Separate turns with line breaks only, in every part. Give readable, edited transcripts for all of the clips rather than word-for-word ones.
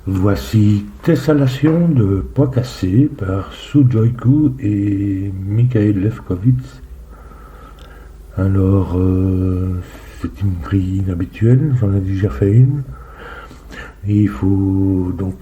Voici Tessellation de Poids Cassés par Sujoiku et Mikhail Lefkovitz. Alors, c'est une grille inhabituelle, j'en ai déjà fait une. Et il faut donc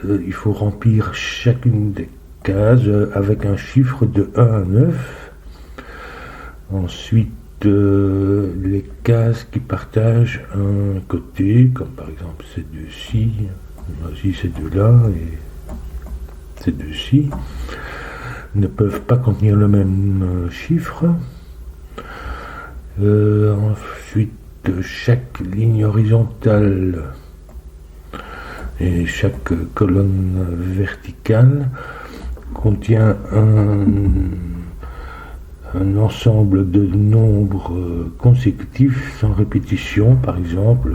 il faut remplir chacune des cases avec un chiffre de 1 à 9. Ensuite, les cases qui partagent un côté, comme par exemple ces deux-ci, aussi ces deux-là et ces deux-ci, ne peuvent pas contenir le même chiffre. Ensuite, chaque ligne horizontale et chaque colonne verticale contient un ensemble de nombres consécutifs sans répétition, par exemple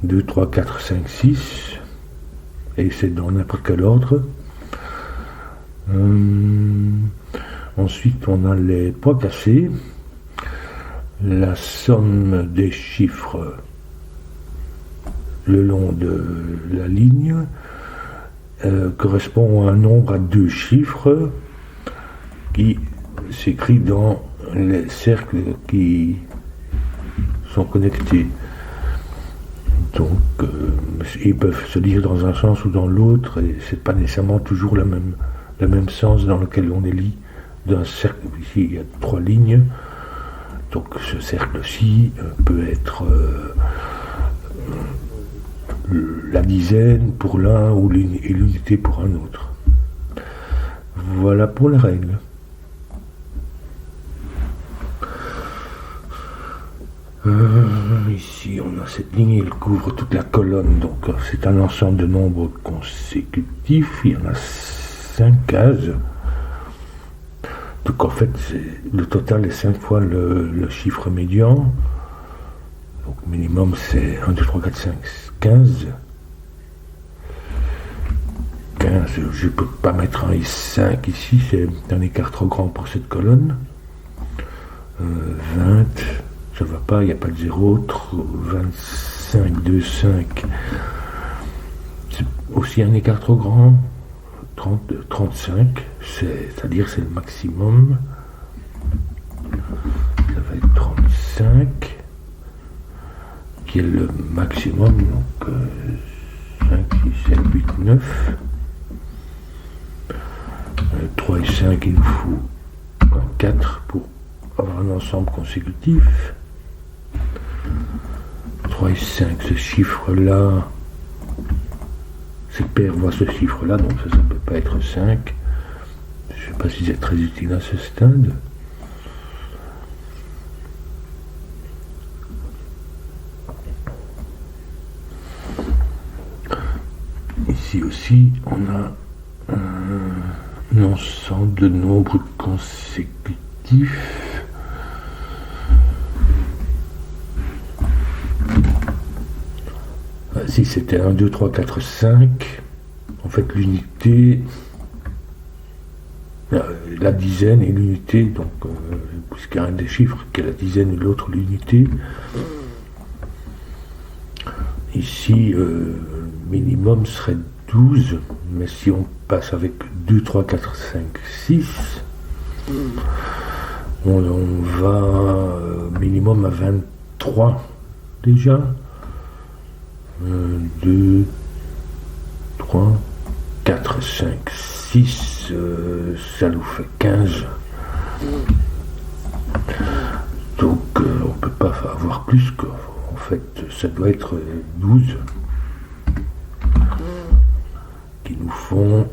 2, 3, 4, 5, 6, et c'est dans n'importe quel ordre. Ensuite, on a les poids cassés. La somme des chiffres le long de la ligne correspond à un nombre à 2 chiffres qui s'écrit dans les cercles qui sont connectés. Donc, ils peuvent se lire dans un sens ou dans l'autre, et c'est pas nécessairement toujours le même sens dans lequel on les lit. D'un cercle, ici il y a 3 lignes, donc ce cercle-ci peut être la dizaine pour l'un ou l'unité pour un autre. Voilà pour les règles. Ici on a cette ligne, elle couvre toute la colonne, donc c'est un ensemble de nombres consécutifs, il y en a 5 cases. Donc en fait le total est 5 fois le chiffre médian. Donc minimum c'est 1, 2, 3, 4, 5, 15. 15, je ne peux pas mettre un 5 ici, c'est un écart trop grand pour cette colonne. 20, ça va pas, il n'y a pas de 0. 25, 2, 5, c'est aussi un écart trop grand. 30, 35, c'est-à-dire c'est le maximum. Ça va être 35. Qui est le maximum, donc 5, 6, 7, 8, 9. 3 et 5, il nous faut 4 pour avoir un ensemble consécutif. 3 et 5, ce chiffre-là, ces paires voient ce chiffre-là, donc ça ne peut pas être 5. Je ne sais pas si c'est très utile à ce stade. Ici aussi, on a un ensemble de nombres consécutifs. Si c'était 1, 2, 3, 4, 5, en fait l'unité, la dizaine et l'unité, donc puisqu'il y a un des chiffres qui est la dizaine et l'autre l'unité. Ici, minimum serait 12, mais si on passe avec 2, 3, 4, 5, 6, on va minimum à 23 déjà. 2, 3, 4, 5, 6, ça nous fait 15. Donc on peut pas avoir plus que... En fait, ça doit être 12 qui nous font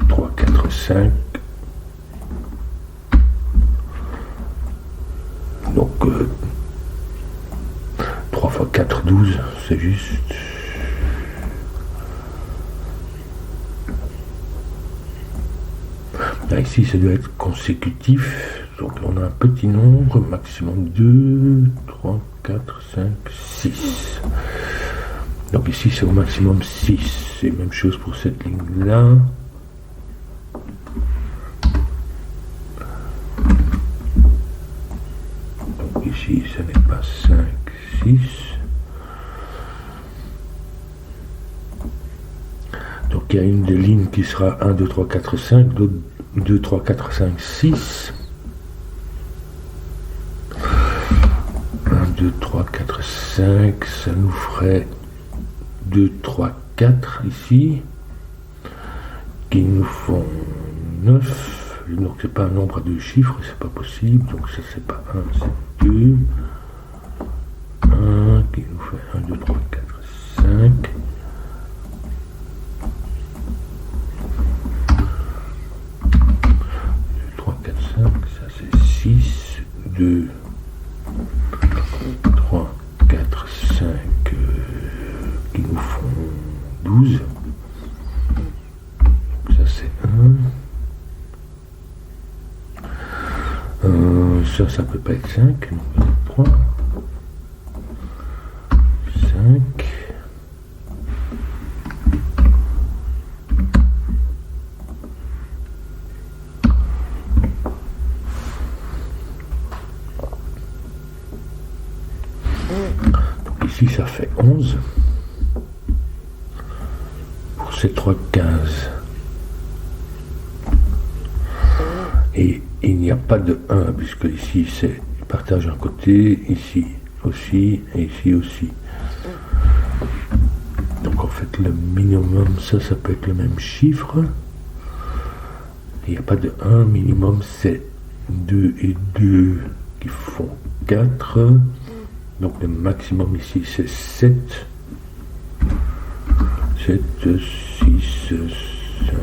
3, 4, 5. Donc 3 fois 4, 12, c'est juste. Là, ici, ça doit être consécutif. Donc on a un petit nombre, maximum 2, 3, 4, 5, 6. Donc ici c'est au maximum 6. C'est la même chose pour cette ligne-là. Donc ici ce n'est pas 5, 6. il y a une des lignes qui sera 1, 2, 3, 4, 5, l'autre 2, 3, 4, 5, 6. 1, 2, 3, 4, 5, ça nous ferait 2, 3, 4 ici, qui nous font 9. Donc c'est pas un nombre à deux chiffres, c'est pas possible, donc ça c'est pas 1, c'est 2. 1 qui nous fait 1, 2, 3, 4, 5. 5, ça c'est 6, 2, 3, 4, 5, qui nous font 12. Donc ça c'est 1. Ça peut pas être 5, donc 3, 5. Ici ça fait 11 pour ces 3 cases, et il n'y a pas de 1 puisque ici c'est partage un côté, ici aussi et ici aussi. Donc en fait le minimum, ça peut être le même chiffre, il n'y a pas de 1, minimum c'est 2 et 2 qui font 4. Donc le maximum ici c'est 7. 7, 6, 5,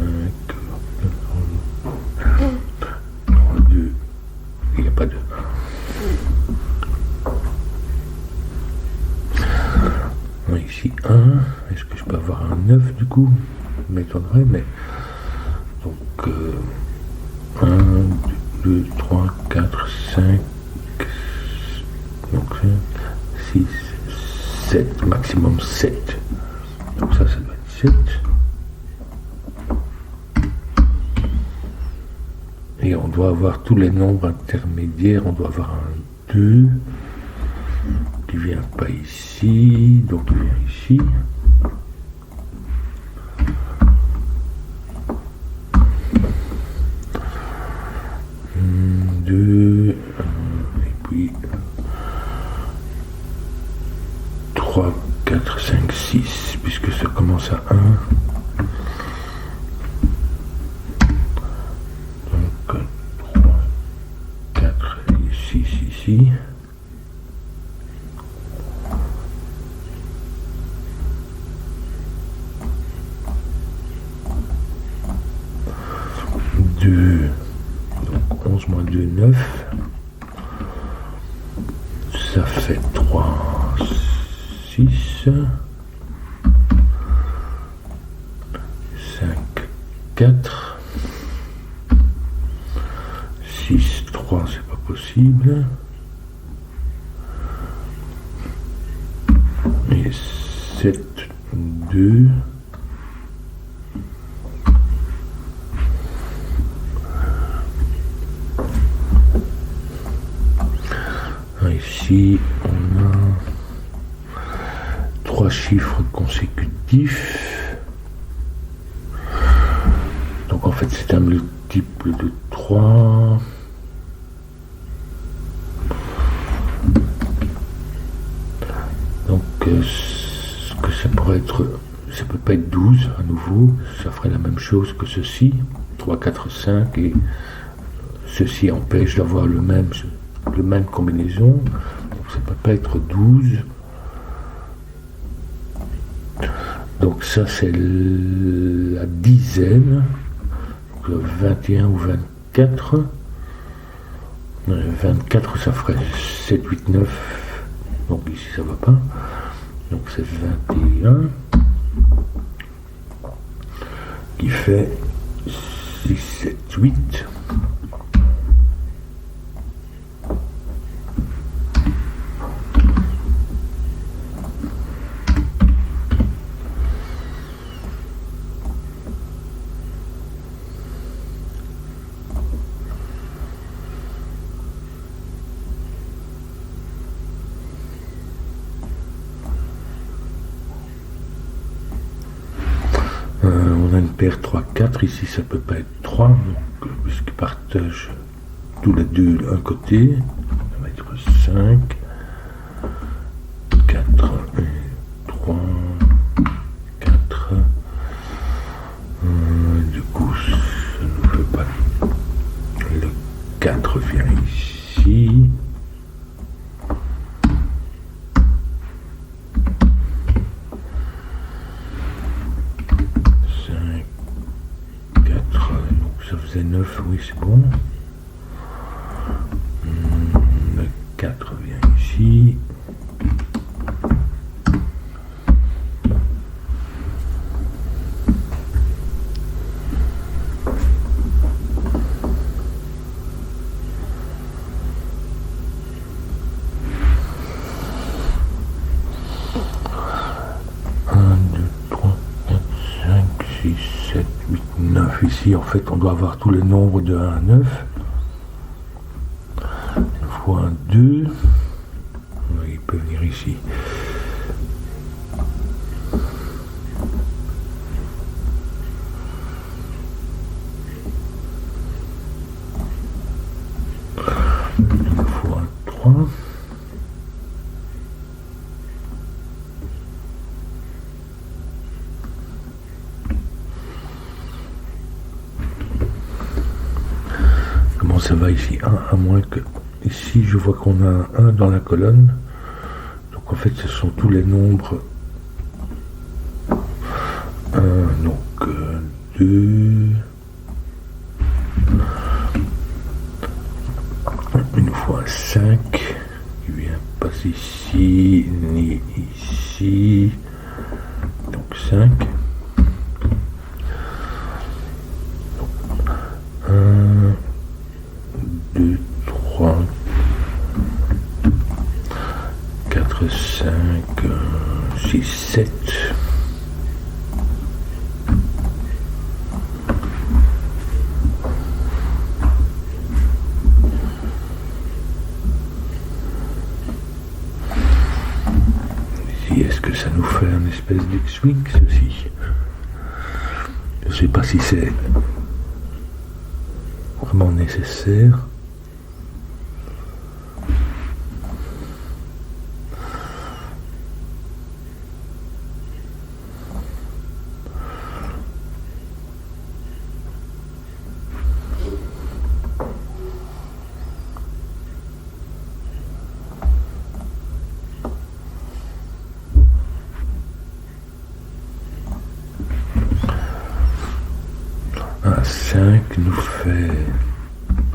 3, 2. Il n'y a pas de 1. Ici 1. Est-ce que je peux avoir un 9 du coup? M'étonnerait, mais. Donc 1, 2, 3, 4, 5. Donc 6, 7, maximum 7. Donc ça doit être 7. Et on doit avoir tous les nombres intermédiaires. On doit avoir un 2 qui vient pas ici, donc il vient ici. 2, et puis 3, 4, 5, 6, puisque ça commence à 1. Donc 3, 4 et 6 ici. Donc 11 moins 2, 9. Ça fait 3, 6, 5, 4, 6, 3, c'est pas possible. Et 7, 2. Ici, on a 3 chiffres consécutifs. Donc en fait, c'est un multiple de 3. Donc, ce que ça pourrait être, ça peut pas être 12 à nouveau, ça ferait la même chose que ceci, 3, 4, 5, et ceci empêche d'avoir le même combinaison, donc ça peut pas être 12. Donc ça c'est la dizaine, donc 21 ou 24. 24 ça ferait 7, 8, 9, donc ici ça va pas, donc c'est 21 qui fait 6, 7, 8. On a une paire 3, 4, ici ça peut pas être 3, donc, puisqu'ils partagent tous les deux un côté, ça va être 5, 4, 3, 4, du coup ça nous fait pas, le 4 vient ici, 9, oui c'est bon. Le 4 vient ici. Ici, en fait, on doit avoir tous les nombres de 1 à 9. Une fois 1, 2. Il peut venir ici. Une fois 3. Ça va ici 1, à moins que ici je vois qu'on a un 1 dans la colonne, donc en fait ce sont tous les nombres, donc 2, une fois 5 qui vient passer ici ni ici, donc 5, 2, 3, 4, 5, 6, 7. Ici, est-ce que ça nous fait un espèce d'X-Wing, ceci? Je ne sais pas si c'est vraiment nécessaire. Un 5 nous fait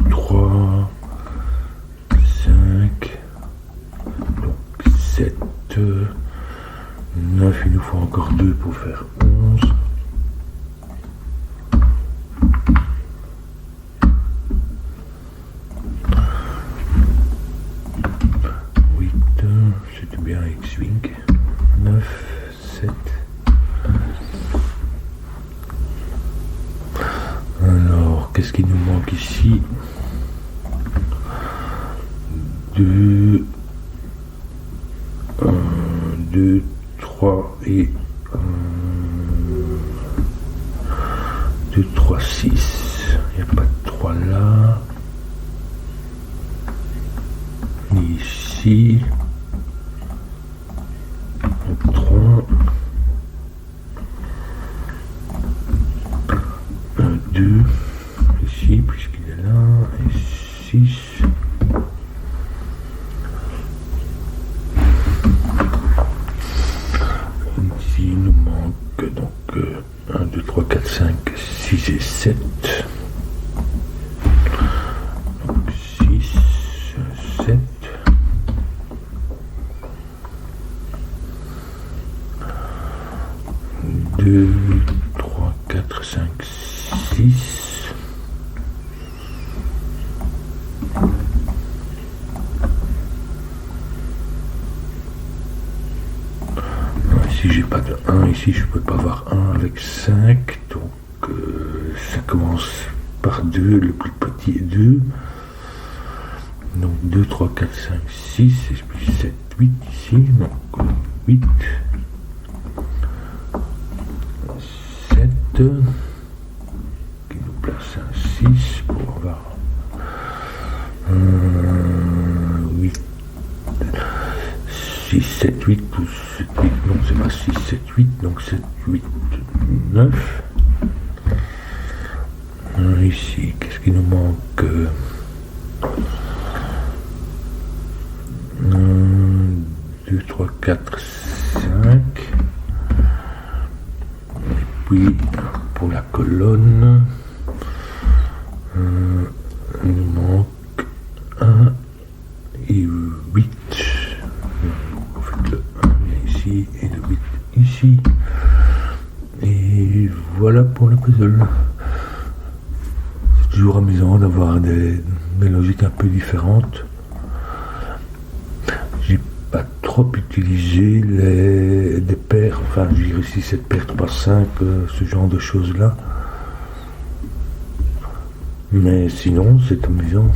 3, 5, donc 7, 9, il nous faut encore 2 pour faire 11. 8, c'était bien X-Wing. 9, 7. Alors, qu'est-ce qui nous manque ici? 2, 1, 2, 3 et 2, 3, 6. Il n'y a pas de 3 là. Ni ici. Donc 3. 1, 2. Ici, puisqu'il est là. Et 6. Ici, il nous manque donc 1, 2, 3, 4, 5, 6 et 7. Donc 6, 7. 2, 3, 4, 5, 6. Ici j'ai pas de 1, ici je peux pas avoir 1 avec 5, donc ça commence par 2, le plus petit est 2. Donc 2, 3, 4, 5, 6, et puis 7, 8 ici, donc 8, 7, qui nous place un 6 pour avoir 8, 6, 7, 8 plus 7, 8, non c'est pas 6, 7, 8, donc 7, 8, 9. Ici, qu'est-ce qui nous manque? 1, 2, 3, 4, 5. Et puis, pour la colonne, il nous manque 1 et 8. Vous faites le 1 ici et le 8 ici. Et voilà pour le puzzle. C'est toujours amusant d'avoir des logiques un peu différentes. J'ai pas trop utilisé des paires, enfin je dirais ici cette paire 3-5, ce genre de choses là. Mais sinon c'est amusant.